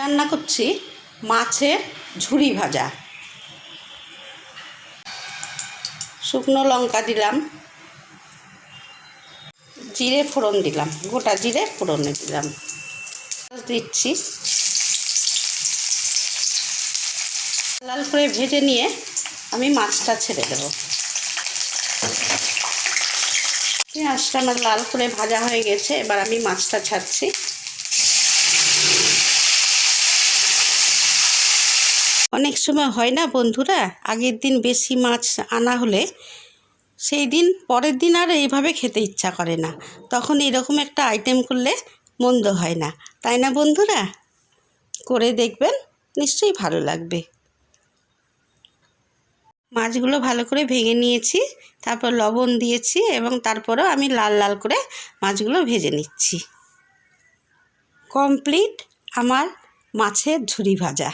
রান্না করছি মাছের ঝুরি ভাজা। শুকনো লঙ্কা দিলাম, জিরে ফোড়ন দিলাম, গোটা জিরে ফোড়নে দিলাম, দিচ্ছি। লাল করে ভেজে নিয়ে আমি মাছটা ছেড়ে দেব। পেঁয়াজটা আমার লাল করে ভাজা হয়ে গেছে, এবার আমি মাছটা ছাড়ছি। অনেক সময় হয় না বন্ধুরা, আগের দিন বেশি মাছ আনা হলে সেই দিন পরের দিন আর এইভাবে খেতে ইচ্ছা করে না, তখন এরকম একটা আইটেম করলে মন্দ হয় না, তাই না বন্ধুরা? করে দেখবেন, নিশ্চয়ই ভালো লাগবে। মাছগুলো ভালো করে ভেঙে নিয়েছি, তারপর লবণ দিয়েছি এবং তারপরেও আমি লাল লাল করে মাছগুলো ভেজে নিচ্ছি। কমপ্লিট আমার মাছের ঝুরি ভাজা।